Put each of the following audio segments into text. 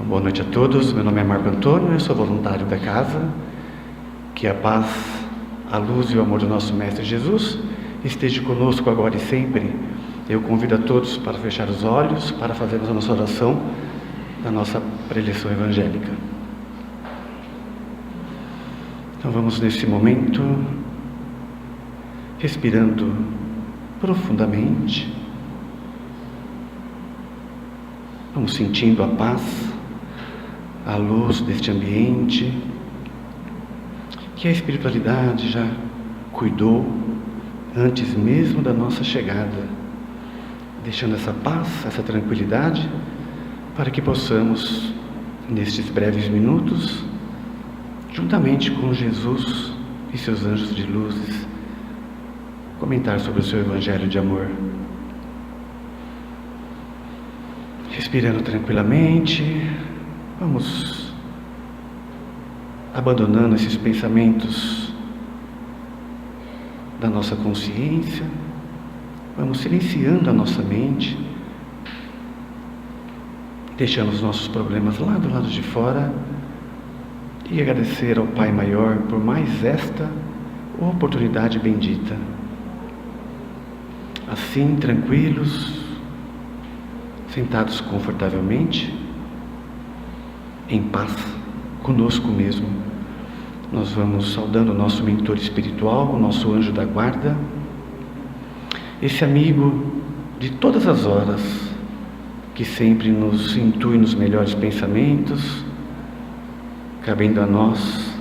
Boa noite a todos, meu nome é Marco Antônio, eu sou voluntário da casa. Que a paz, a luz e o amor do nosso Mestre Jesus esteja conosco agora e sempre. Eu convido a todos para fechar os olhos, para fazermos a nossa oração da nossa preleção evangélica. Então vamos nesse momento, respirando profundamente, vamos sentindo a paz, a luz deste ambiente, que a espiritualidade já cuidou antes mesmo da nossa chegada, deixando essa paz, essa tranquilidade, para que possamos, nestes breves minutos, juntamente com Jesus e seus anjos de luzes, comentar sobre o seu evangelho de amor. Respirando tranquilamente, vamos abandonando esses pensamentos da nossa consciência, vamos silenciando a nossa mente, deixando os nossos problemas lá do lado de fora e agradecer ao Pai Maior por mais esta oportunidade bendita. Assim, tranquilos, sentados confortavelmente, em paz conosco mesmo, nós vamos saudando o nosso mentor espiritual, o nosso anjo da guarda, esse amigo de todas as horas, que sempre nos intui nos melhores pensamentos, cabendo a nós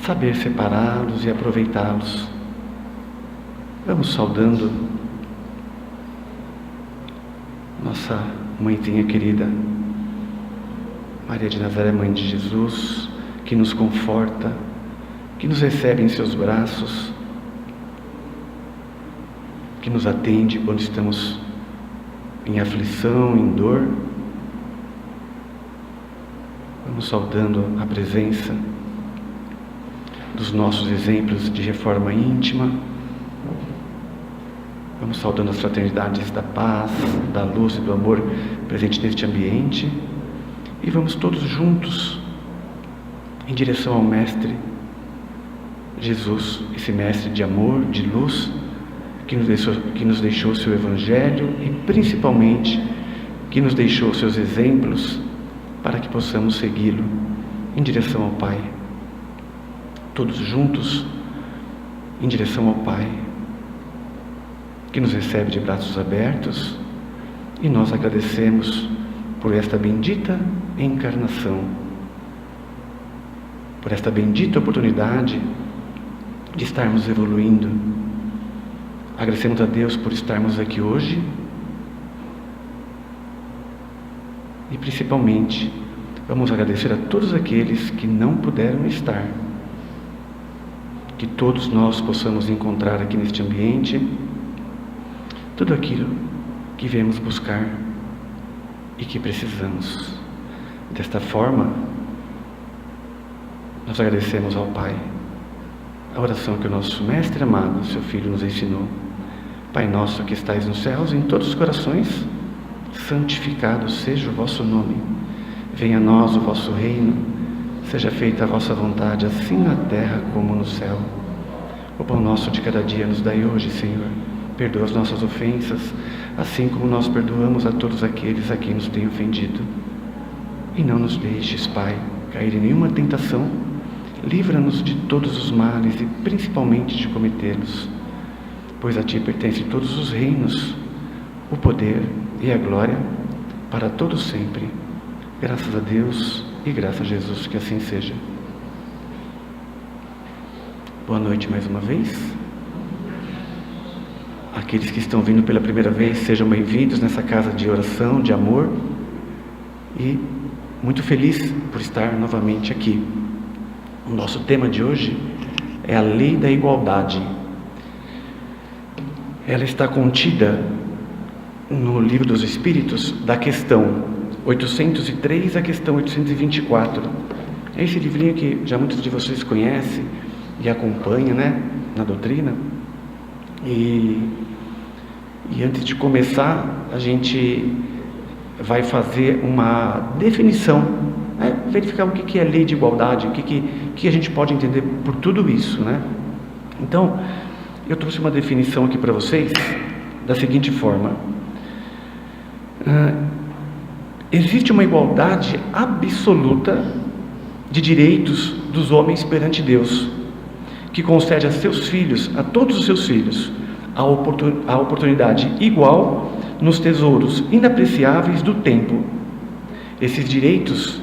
saber separá-los e aproveitá-los. Vamos saudando nossa mãezinha querida, Maria de Nazaré, Mãe de Jesus, que nos conforta, que nos recebe em seus braços, que nos atende quando estamos em aflição, em dor. Vamos saudando a presença dos nossos exemplos de reforma íntima. Vamos saudando as fraternidades da paz, da luz e do amor presente neste ambiente. E vamos todos juntos em direção ao Mestre Jesus, esse Mestre de amor, de luz, que nos deixou o seu Evangelho e principalmente que nos deixou os seus exemplos para que possamos segui-lo em direção ao Pai. Todos juntos em direção ao Pai, que nos recebe de braços abertos, e nós agradecemos por esta bendita encarnação, por esta bendita oportunidade de estarmos evoluindo. Agradecemos a Deus por estarmos aqui hoje e principalmente vamos agradecer a todos aqueles que não puderam estar, que todos nós possamos encontrar aqui neste ambiente tudo aquilo que viemos buscar e que precisamos. Desta forma, nós agradecemos ao Pai a oração que o nosso Mestre amado, seu Filho, nos ensinou. Pai nosso que estais nos céus, em todos os corações, santificado seja o vosso nome. Venha a nós o vosso reino, seja feita a vossa vontade, assim na terra como no céu. O pão nosso de cada dia nos dai hoje, Senhor. Perdoa as nossas ofensas, assim como nós perdoamos a todos aqueles a quem nos têm ofendido. E não nos deixes, Pai, cair em nenhuma tentação. Livra-nos de todos os males e principalmente de cometê-los. Pois a Ti pertencem todos os reinos, o poder e a glória, para todos sempre. Graças a Deus e graças a Jesus, que assim seja. Boa noite mais uma vez. Aqueles que estão vindo pela primeira vez, sejam bem-vindos nessa casa de oração, de amor, e muito feliz por estar novamente aqui. O nosso tema de hoje é a lei da igualdade. Ela está contida no Livro dos Espíritos, da questão 803 à questão 824. É esse livrinho que já muitos de vocês conhecem e acompanham, né, na doutrina. E antes de começar, a gente vai fazer uma definição, né? Verificar o que é lei de igualdade, o que a gente pode entender por tudo isso, né? Então, eu trouxe uma definição aqui para vocês da seguinte forma: existe uma igualdade absoluta de direitos dos homens perante Deus, que concede a seus filhos, a todos os seus filhos, a oportunidade igual nos tesouros inapreciáveis do tempo. Esses direitos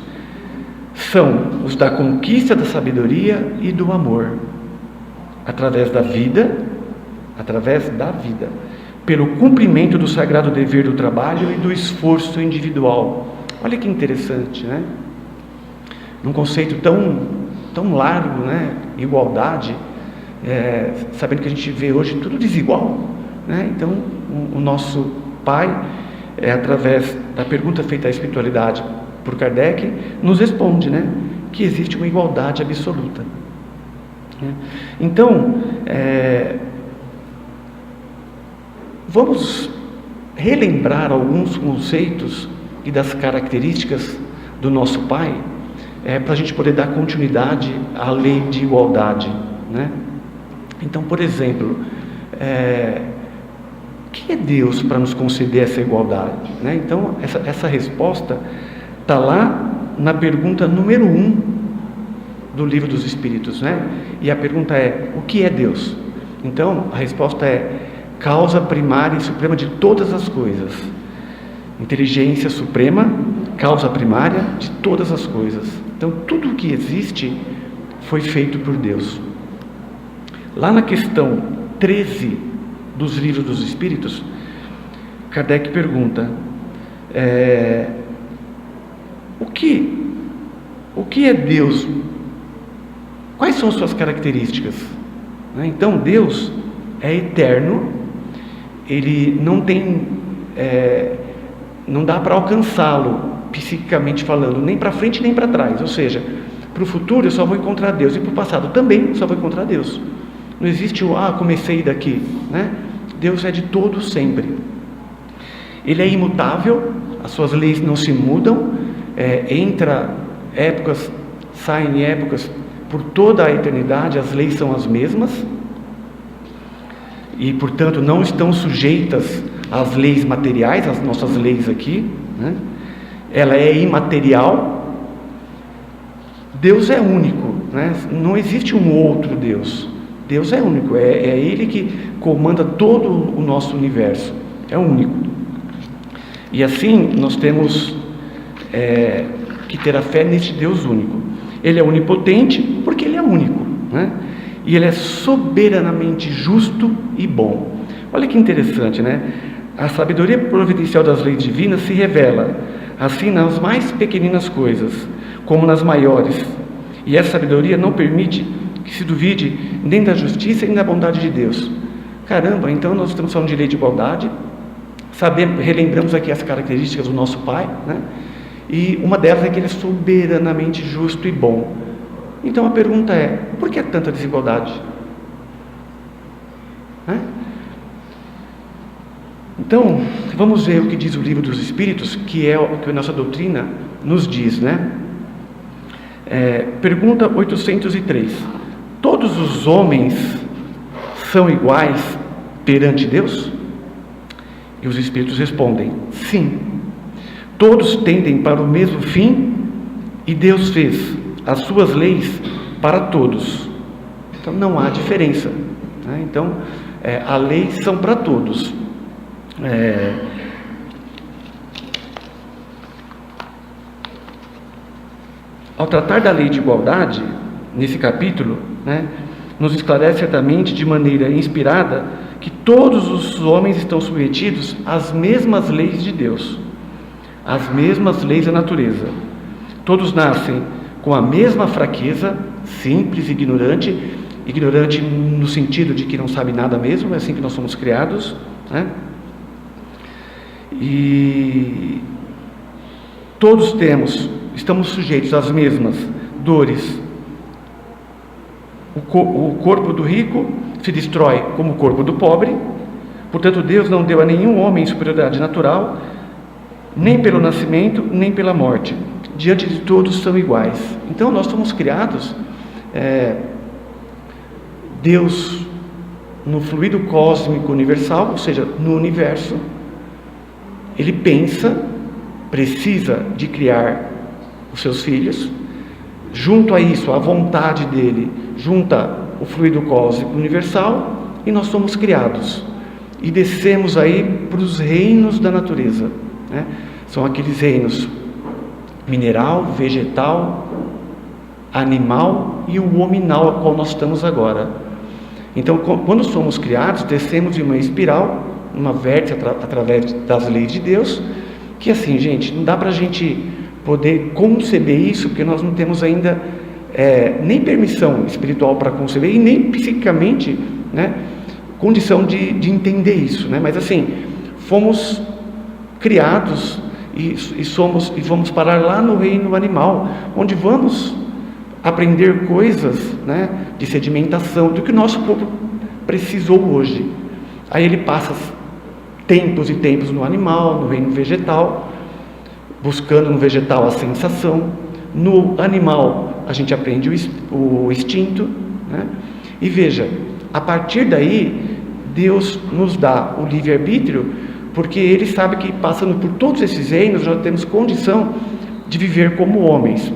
são os da conquista da sabedoria e do amor, através da vida, pelo cumprimento do sagrado dever do trabalho e do esforço individual. Olha que interessante, né? Num conceito tão largo, né? Igualdade, sabendo que a gente vê hoje tudo desigual, né? Então, o nosso Pai, através da pergunta feita à espiritualidade por Kardec, nos responde, né? Que existe uma igualdade absoluta. Então, vamos relembrar alguns conceitos e das características do nosso Pai, para a gente poder dar continuidade à lei de igualdade, né? Então, por exemplo, quem é Deus para nos conceder essa igualdade, né? Então, essa resposta está lá na pergunta número 1 do Livro dos Espíritos, né? E a pergunta é: o que é Deus? Então, a resposta é: causa primária e suprema de todas as coisas. Inteligência suprema, causa primária de todas as coisas. Então, tudo o que existe foi feito por Deus. Lá na questão 13 dos Livros dos Espíritos, Kardec pergunta: o que é Deus? Quais são suas características? Então, Deus é eterno, ele não tem, não dá para alcançá-lo, psiquicamente falando, nem para frente nem para trás. Ou seja, para o futuro eu só vou encontrar Deus, e para o passado também só vou encontrar Deus. Não existe comecei daqui, né? Deus é de todo sempre. Ele é imutável, as suas leis não se mudam, entra épocas, saem épocas, por toda a eternidade as leis são as mesmas, e portanto não estão sujeitas às leis materiais, às nossas leis aqui, né? Ela é imaterial. Deus é único, né? Não existe um outro Deus. Deus é único, é Ele que comanda todo o nosso universo, é único. E assim nós temos que ter a fé neste Deus único. Ele é onipotente porque Ele é único, né? E Ele é soberanamente justo e bom. Olha que interessante, né? A sabedoria providencial das leis divinas se revela, assim, nas mais pequeninas coisas, como nas maiores. E essa sabedoria não permite que se duvide nem da justiça nem da bondade de Deus. Caramba, então nós estamos falando de lei de igualdade, relembramos aqui as características do nosso Pai, né? E uma delas é que Ele é soberanamente justo e bom. Então a pergunta é: por que tanta desigualdade? Né? Então, vamos ver o que diz o Livro dos Espíritos, que é o que a nossa doutrina nos diz, né? Pergunta 803: todos os homens são iguais perante Deus? E os Espíritos respondem: sim. Todos tendem para o mesmo fim, e Deus fez as suas leis para todos. Então não há diferença, né? Então, as leis são para todos. Ao tratar da lei de igualdade, nesse capítulo, né, nos esclarece certamente de maneira inspirada que todos os homens estão submetidos às mesmas leis de Deus, às mesmas leis da natureza. Todos nascem com a mesma fraqueza, simples, ignorante no sentido de que não sabe nada mesmo, é assim que nós somos criados, né? E todos estamos sujeitos às mesmas dores. O corpo do rico se destrói como o corpo do pobre. Portanto, Deus não deu a nenhum homem superioridade natural, nem pelo nascimento, nem pela morte. Diante de todos são iguais. Então nós fomos criados, Deus no fluido cósmico universal, ou seja, no universo, Ele precisa de criar os seus filhos. Junto a isso, a vontade dele junta o fluido cósmico universal, e nós somos criados e descemos aí para os reinos da natureza, né? São aqueles reinos mineral, vegetal, animal e o hominal, a qual nós estamos agora. Então, quando somos criados, descemos em uma espiral, uma vértice através das leis de Deus, que assim, gente, não dá para a gente poder conceber isso, porque nós não temos ainda nem permissão espiritual para conceber, e nem psiquicamente, né, condição de entender isso, né? Mas assim, fomos criados e vamos parar lá no reino animal, onde vamos aprender coisas, né, de sedimentação, do que o nosso corpo precisou hoje. Aí ele passa tempos e tempos no animal, no reino vegetal, buscando no vegetal a sensação. No animal a gente aprende o instinto, né? E veja, a partir daí Deus nos dá o livre-arbítrio, porque Ele sabe que passando por todos esses reinos nós temos condição de viver como homens.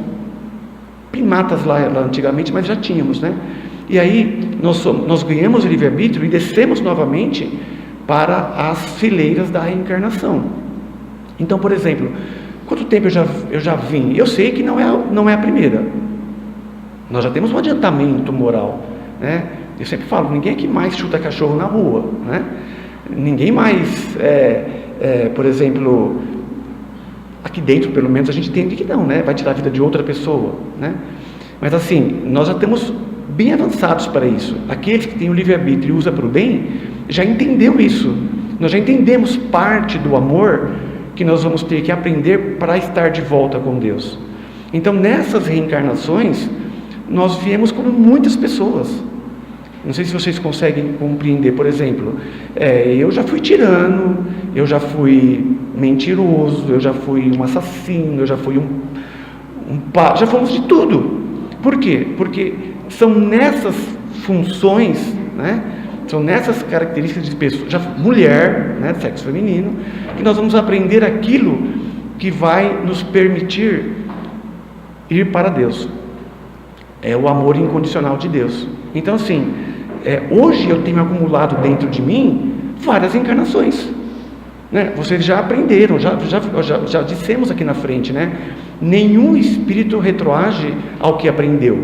Primatas lá antigamente, mas já tínhamos, né? E aí nós ganhamos o livre-arbítrio e descemos novamente para as fileiras da reencarnação. Então, por exemplo, quanto tempo eu já vim? Eu sei que não é a primeira. Nós já temos um adiantamento moral, né? Eu sempre falo, ninguém aqui mais chuta cachorro na rua, né? Ninguém mais, por exemplo, aqui dentro pelo menos a gente entende que não, né? Vai tirar a vida de outra pessoa, né? Mas assim, nós já estamos bem avançados para isso. Aqueles que têm o livre-arbítrio e usam para o bem, já entendeu isso. Nós já entendemos parte do amor que nós vamos ter que aprender para estar de volta com Deus. Então, nessas reencarnações, nós viemos como muitas pessoas. Não sei se vocês conseguem compreender. Por exemplo, eu já fui tirano, eu já fui mentiroso, eu já fui um assassino, eu já fui já fomos de tudo. Por quê? Porque são nessas funções, né? São nessas características de pessoa, mulher, né, sexo feminino, que nós vamos aprender aquilo que vai nos permitir ir para Deus. É o amor incondicional de Deus. Então assim, hoje eu tenho acumulado dentro de mim várias encarnações, né? Vocês já aprenderam, já dissemos aqui na frente, né? Nenhum espírito retroage ao que aprendeu,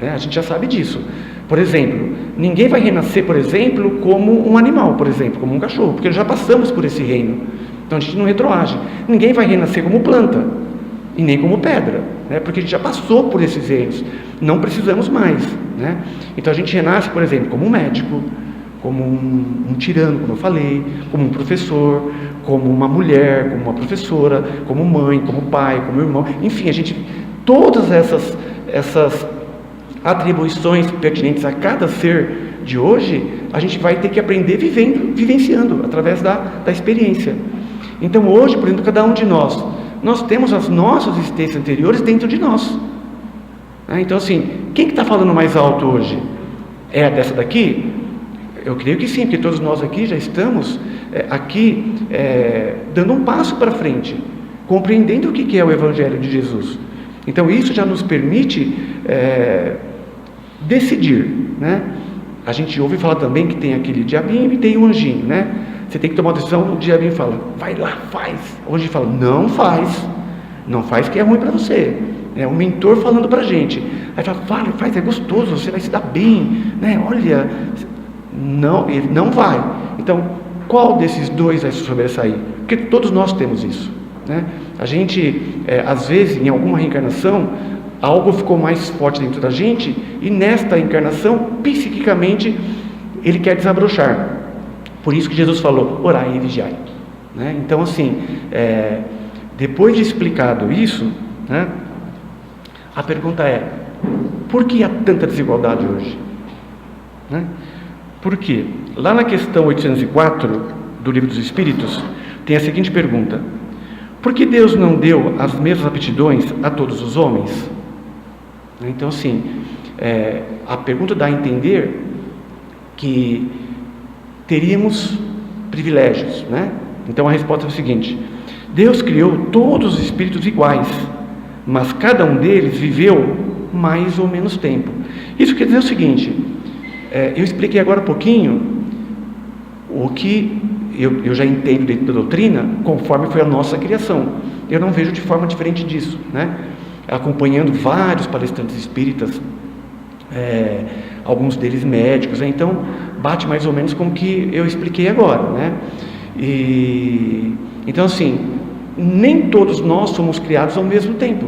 né? A gente já sabe disso. Por exemplo, ninguém vai renascer, por exemplo, como um animal, por exemplo, como um cachorro, porque já passamos por esse reino. Então a gente não retroage. Ninguém vai renascer como planta e nem como pedra, né? Porque a gente já passou por esses reinos. Não precisamos mais, né? Então a gente renasce, por exemplo, como um médico, como um tirano, como eu falei, como um professor, como uma mulher, como uma professora, como mãe, como pai, como irmão. Enfim, todas essas atribuições pertinentes a cada ser de hoje, a gente vai ter que aprender vivenciando, através da experiência. Então hoje, por exemplo, cada um de nós temos as nossas existências anteriores dentro de nós. Então assim, quem que está falando mais alto hoje? É dessa daqui? Eu creio que sim, porque todos nós aqui já estamos dando um passo para frente, compreendendo o que é o Evangelho de Jesus. Então isso já nos permite decidir, né? A gente ouve falar também que tem aquele diabinho e tem o anjinho, né? Você tem que tomar uma decisão, o diabinho fala, vai lá, faz. O anjinho fala, não faz que é ruim para você. É um mentor falando para a gente. Aí fala, faz, é gostoso, você vai se dar bem, né? Olha, não, ele não vai. Então, qual desses dois vai se sobressair? Porque todos nós temos isso, né? A gente, às vezes, em alguma reencarnação, algo ficou mais forte dentro da gente, e nesta encarnação, psiquicamente, ele quer desabrochar. Por isso que Jesus falou, orai e vigiai, né? Então assim, depois de explicado isso, né, a pergunta é, por que há tanta desigualdade hoje? Né? Por quê? Lá na questão 804 do Livro dos Espíritos, tem a seguinte pergunta: Por que Deus não deu as mesmas aptidões a todos os homens? Então, assim, a pergunta dá a entender que teríamos privilégios, né? Então a resposta é o seguinte: Deus criou todos os espíritos iguais, mas cada um deles viveu mais ou menos tempo. Isso quer dizer o seguinte, eu expliquei agora um pouquinho o que eu já entendo dentro da doutrina, conforme foi a nossa criação. Eu não vejo de forma diferente disso, né? Acompanhando vários palestrantes espíritas, alguns deles médicos, né? Então bate mais ou menos com o que eu expliquei agora, né? Então, assim, nem todos nós somos criados ao mesmo tempo.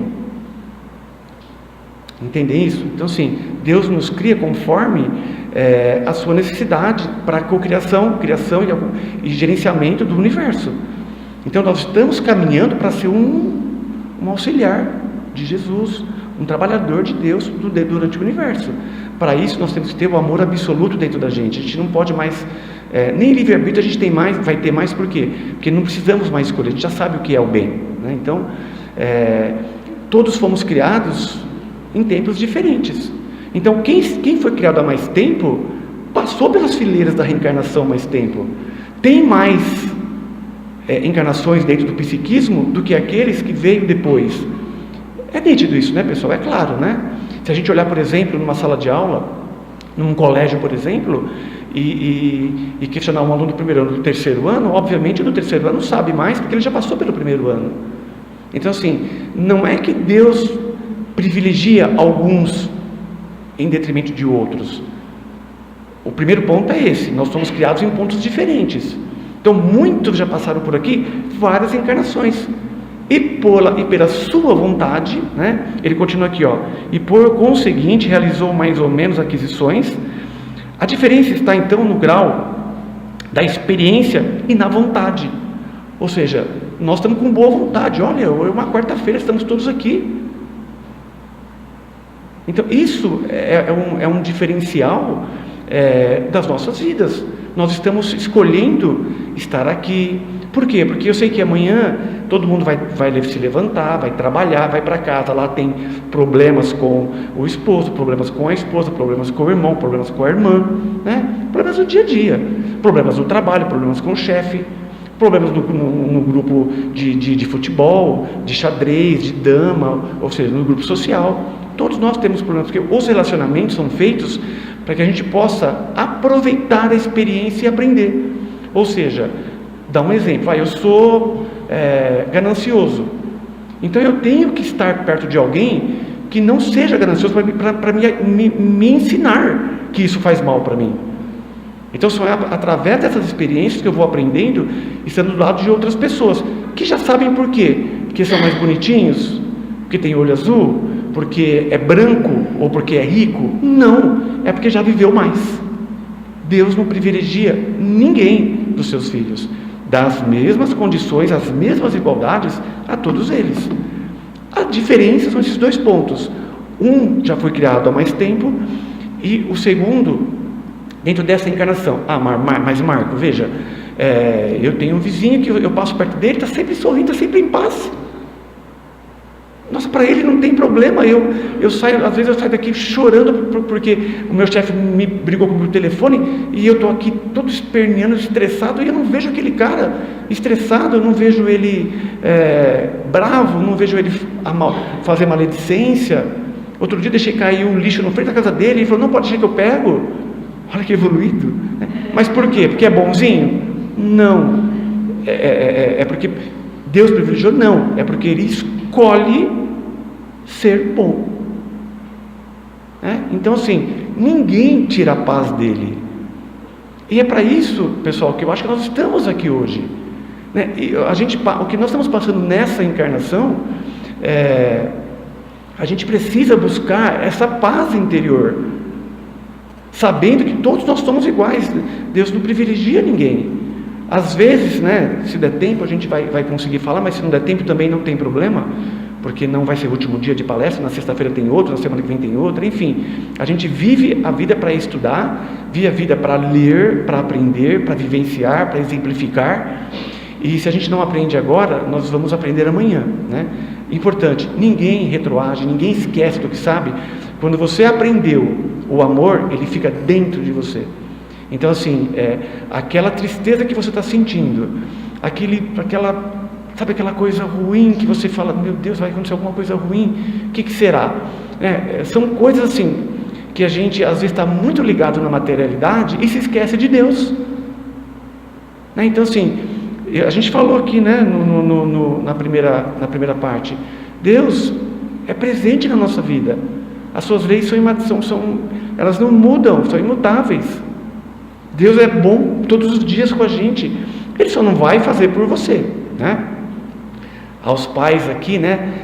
Entendem isso? Então, assim, Deus nos cria conforme a sua necessidade para a cocriação, criação e gerenciamento do universo. Então, nós estamos caminhando para ser um auxiliar de Jesus, um trabalhador de Deus durante o universo. Para isso, nós temos que ter o amor absoluto dentro da gente. A gente não pode mais, nem livre-arbítrio a gente tem mais, vai ter mais, por quê? Porque não precisamos mais escolher, a gente já sabe o que é o bem, né? Então, todos fomos criados em tempos diferentes. Então, quem foi criado há mais tempo, passou pelas fileiras da reencarnação mais tempo. Tem mais encarnações dentro do psiquismo do que aqueles que veio depois. É nítido isso, né, pessoal? É claro, né? Se a gente olhar, por exemplo, numa sala de aula, num colégio, por exemplo, e questionar um aluno do primeiro ano, do terceiro ano, obviamente do terceiro ano sabe mais, porque ele já passou pelo primeiro ano. Então, assim, não é que Deus privilegia alguns em detrimento de outros. O primeiro ponto é esse: nós somos criados em pontos diferentes. Então, muitos já passaram por aqui várias encarnações. E pela sua vontade, né, ele continua aqui, e por conseguinte realizou mais ou menos aquisições. A diferença está então no grau da experiência e na vontade. Ou seja, nós estamos com boa vontade. Olha, uma quarta-feira estamos todos aqui. Então isso é um diferencial das nossas vidas. Nós estamos escolhendo estar aqui. Por quê? Porque eu sei que amanhã todo mundo vai se levantar, vai trabalhar, vai para casa, lá tem problemas com o esposo, problemas com a esposa, problemas com o irmão, problemas com a irmã, né? Problemas do dia a dia, problemas no trabalho, problemas com o chefe, problemas no grupo de futebol, de xadrez, de dama, ou seja, no grupo social. Todos nós temos problemas, porque os relacionamentos são feitos para que a gente possa aproveitar a experiência e aprender. Ou seja, dá um exemplo, eu sou ganancioso, então eu tenho que estar perto de alguém que não seja ganancioso para me ensinar que isso faz mal para mim. Então são através dessas experiências que eu vou aprendendo, estando do lado de outras pessoas que já sabem por quê, porque são mais bonitinhos, porque tem olho azul, porque é branco ou porque é rico. Não, é porque já viveu mais. Deus não privilegia ninguém dos seus filhos, dá as mesmas condições, as mesmas igualdades a todos eles. A diferença são esses dois pontos: um já foi criado há mais tempo, e o segundo dentro dessa encarnação. Mas Marco, veja, eu tenho um vizinho que eu passo perto dele, está sempre sorrindo, está sempre em paz. Nossa, para ele não tem problema. Eu saio, às vezes eu saio daqui chorando porque o meu chefe me brigou com o meu telefone e eu estou aqui todo esperneando, estressado, e eu não vejo aquele cara estressado, eu não vejo ele bravo, não vejo ele fazer maledicência. Outro dia deixei cair um lixo no frente da casa dele e ele falou: não, pode deixar que eu pego. Olha que evoluído. Mas por quê? Porque é bonzinho? Não. É porque Deus privilegiou? Não. É porque ele escolhe ser bom. Então, assim, ninguém tira a paz dele. E é para isso, pessoal, que eu acho que nós estamos aqui hoje, né? O que nós estamos passando nessa encarnação, a gente precisa buscar essa paz interior, sabendo que todos nós somos iguais. Deus não privilegia ninguém. Às vezes, né, se der tempo a gente vai conseguir falar, mas se não der tempo também não tem problema, porque não vai ser o último dia de palestra, na sexta-feira tem outro, na semana que vem tem outra, enfim. A gente vive a vida para estudar, vive a vida para ler, para aprender, para vivenciar, para exemplificar. E se a gente não aprende agora, nós vamos aprender amanhã, né? Importante, ninguém retroage, ninguém esquece do que sabe. Quando você aprendeu o amor, ele fica dentro de você. Então assim, aquela tristeza que você está sentindo, sabe aquela coisa ruim que você fala, meu Deus, vai acontecer alguma coisa ruim, o que será? São coisas assim, que a gente às vezes está muito ligado na materialidade e se esquece de Deus. Então assim, a gente falou aqui, né, na primeira parte, Deus é presente na nossa vida. As suas leis elas não mudam, são imutáveis. Deus é bom todos os dias com a gente. Ele só não vai fazer por você, né? Aos pais aqui, né?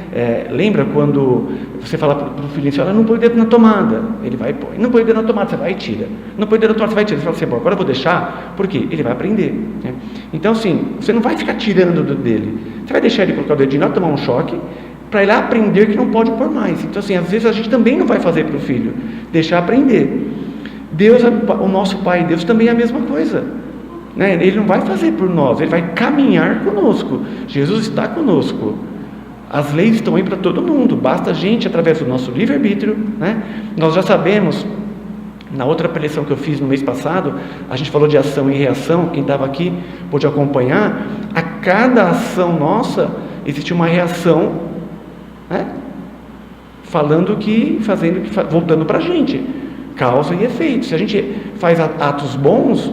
Lembra quando você fala para o filhinho, olha, não põe o dedo na tomada. Ele vai pôr. Não põe o dedo na tomada, você vai e tira. Não põe o dedo na tomada, você vai e tira. Você fala assim, bom, agora eu vou deixar, porque ele vai aprender, né? Então assim, você não vai ficar tirando o dedo dele. Você vai deixar ele colocar o dedinho lá, tomar um choque, para ele aprender que não pode pôr mais. Então assim, às vezes a gente também não vai fazer para o filho, deixar aprender. Deus, o nosso Pai, Deus também é a mesma coisa, né? Ele não vai fazer por nós, Ele vai caminhar conosco. Jesus está conosco. As leis estão aí para todo mundo, basta a gente, através do nosso livre-arbítrio, né? Nós já sabemos, na outra preleção que eu fiz no mês passado, a gente falou de ação e reação. Quem estava aqui pôde acompanhar. A cada ação nossa existe uma reação, né? Voltando para a gente, causa e efeito. Se a gente faz atos bons,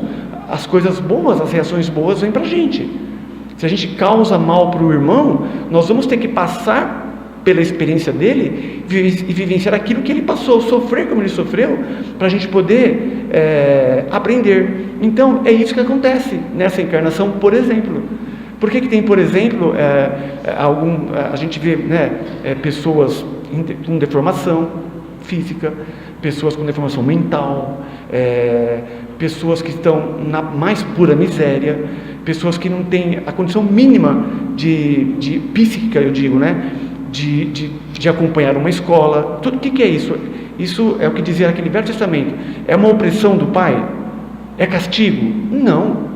as coisas boas, as reações boas vêm para a gente. Se a gente causa mal para o irmão, nós vamos ter que passar pela experiência dele e vivenciar aquilo que ele passou, sofrer como ele sofreu, para a gente poder aprender. Então é isso que acontece nessa encarnação, por exemplo. Por que tem, por exemplo, a gente vê, né, pessoas com deformação física, pessoas com deformação mental, pessoas que estão na mais pura miséria, pessoas que não têm a condição mínima de psíquica, eu digo, né, de acompanhar uma escola. Tudo. O que é isso? Isso é o que dizia naquele Velho Testamento. É uma opressão do Pai? É castigo? Não,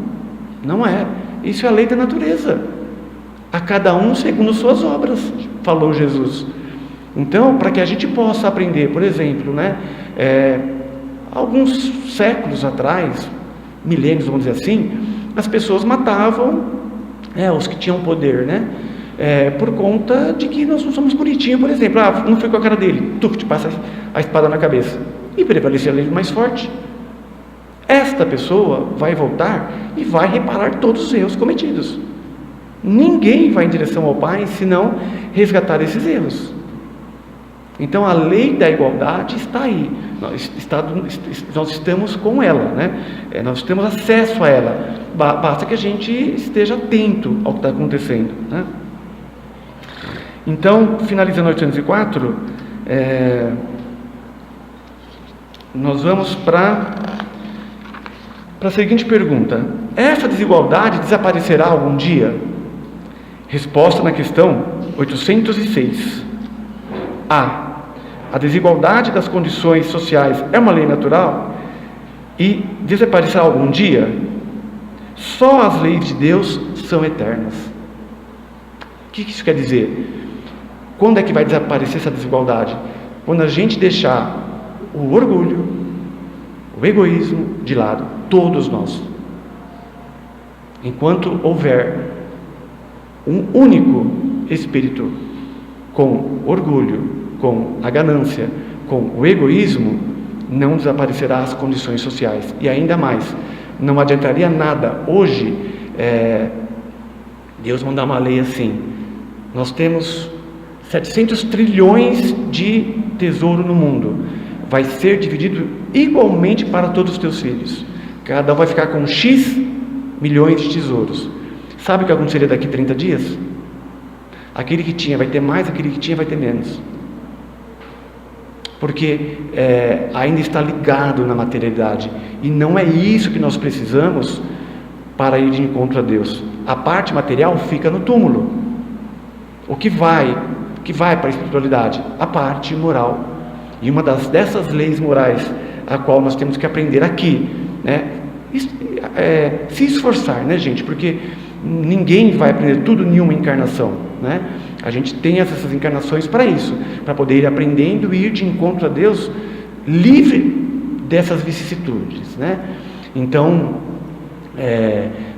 não é. Isso é a lei da natureza. A cada um segundo suas obras, falou Jesus. Então, para que a gente possa aprender, por exemplo, né, alguns séculos atrás, milênios, vamos dizer assim, as pessoas matavam os que tinham poder, né, por conta de que nós não somos bonitinhos, por exemplo. Não foi com a cara dele, te passa a espada na cabeça, e prevalecia a lei do mais forte. Esta pessoa vai voltar e vai reparar todos os erros cometidos. Ninguém vai em direção ao Pai se não resgatar esses erros. Então a lei da igualdade está aí, nós estamos com ela, né? Nós temos acesso a ela, basta que a gente esteja atento ao que está acontecendo, né? Então, finalizando 804, nós vamos para a seguinte pergunta: essa desigualdade desaparecerá algum dia? Resposta na questão 806. A desigualdade das condições sociais é uma lei natural e desaparecerá algum dia? Só as leis de Deus são eternas. O que isso quer dizer? Quando é que vai desaparecer essa desigualdade? Quando a gente deixar o orgulho, o egoísmo de lado, todos nós. Enquanto houver um único espírito com orgulho, com a ganância, com o egoísmo, não desaparecerá as condições sociais. E ainda mais, não adiantaria nada hoje Deus mandar uma lei assim: nós temos 700 trilhões de tesouro no mundo, vai ser dividido igualmente para todos os teus filhos, cada um vai ficar com X milhões de tesouros. Sabe o que aconteceria daqui 30 dias? Aquele que tinha vai ter mais, aquele que tinha vai ter menos, porque ainda está ligado na materialidade, e não é isso que nós precisamos para ir de encontro a Deus. A parte material fica no túmulo. O que vai para a espiritualidade? A parte moral. E uma dessas leis morais a qual nós temos que aprender aqui, né? Se esforçar, né, gente? Porque ninguém vai aprender tudo em uma encarnação, né? A gente tem essas encarnações para isso, para poder ir aprendendo e ir de encontro a Deus livre dessas vicissitudes, né? Então,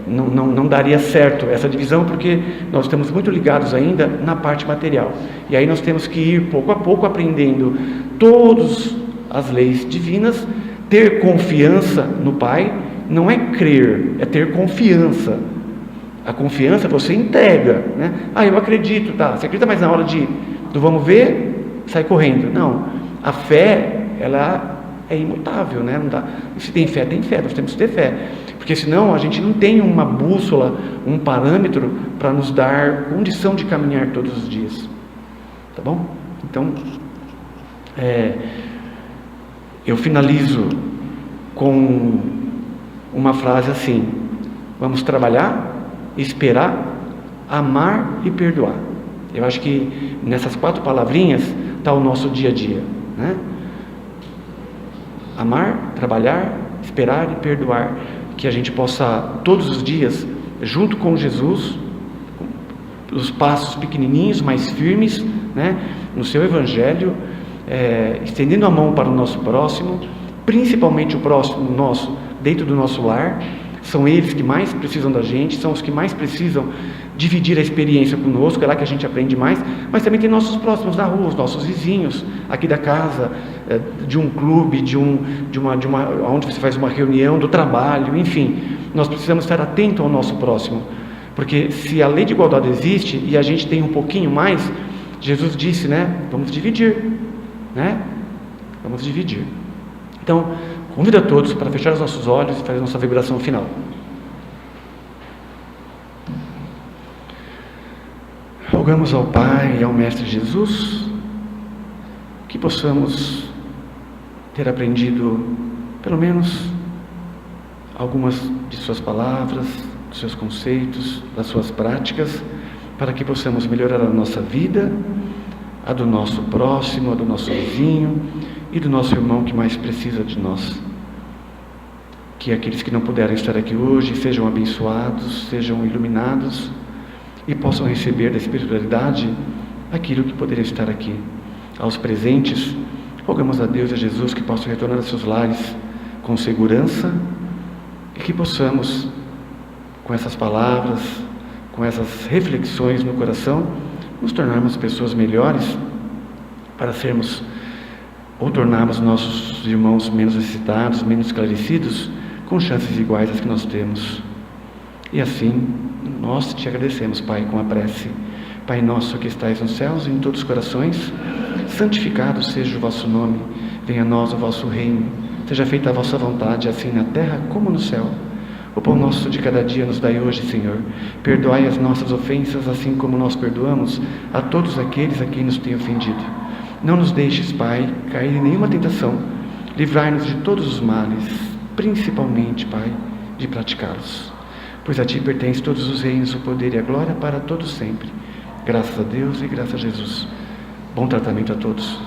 não daria certo essa divisão, porque nós estamos muito ligados ainda na parte material, e aí nós temos que ir pouco a pouco aprendendo todas as leis divinas, ter confiança no Pai. Não é crer, é ter confiança. A confiança você entrega, né? Eu acredito, tá? Você acredita, mas na hora do vamos ver, sai correndo. Não, a fé, ela é imutável, né? Não dá. Se tem fé, nós temos que ter fé, porque senão a gente não tem uma bússola, um parâmetro para nos dar condição de caminhar todos os dias, tá bom? Então, eu finalizo com uma frase assim: vamos trabalhar, esperar, amar e perdoar. Eu acho que nessas 4 palavrinhas está o nosso dia a dia, né? Amar, trabalhar, esperar e perdoar. Que a gente possa todos os dias, junto com Jesus, os passos pequenininhos, mais firmes, né, no seu Evangelho, estendendo a mão para o nosso próximo, principalmente o próximo nosso, dentro do nosso lar. São eles que mais precisam da gente, são os que mais precisam dividir a experiência conosco, é lá que a gente aprende mais, mas também tem nossos próximos na rua, os nossos vizinhos, aqui da casa, de um clube, onde você faz uma reunião, do trabalho, enfim, nós precisamos estar atentos ao nosso próximo, porque se a lei de igualdade existe e a gente tem um pouquinho mais, Jesus disse, né, vamos dividir, né, vamos dividir. Então, convido a todos para fechar os nossos olhos e fazer a nossa vibração final. Rogamos ao Pai e ao Mestre Jesus que possamos ter aprendido pelo menos algumas de suas palavras, dos seus conceitos, das suas práticas, para que possamos melhorar a nossa vida, a do nosso próximo, a do nosso vizinho e do nosso irmão que mais precisa de nós. Que aqueles que não puderam estar aqui hoje sejam abençoados, sejam iluminados e possam receber da espiritualidade aquilo que poderia estar aqui. Aos presentes, rogamos a Deus e a Jesus que possam retornar a seus lares com segurança e que possamos, com essas palavras, com essas reflexões no coração, nos tornarmos pessoas melhores para sermos ou tornarmos nossos irmãos menos necessitados, menos esclarecidos, com chances iguais às que nós temos. E assim, nós te agradecemos, Pai, com a prece. Pai nosso que estais nos céus e em todos os corações, santificado seja o vosso nome, venha a nós o vosso reino, seja feita a vossa vontade, assim na terra como no céu. O pão nosso de cada dia nos dai hoje, Senhor. Perdoai as nossas ofensas, assim como nós perdoamos a todos aqueles a quem nos têm ofendido. Não nos deixes, Pai, cair em nenhuma tentação. Livrai-nos de todos os males, principalmente, Pai, de praticá-los. Pois a Ti pertence todos os reinos, o poder e a glória para todos sempre. Graças a Deus e graças a Jesus. Bom tratamento a todos.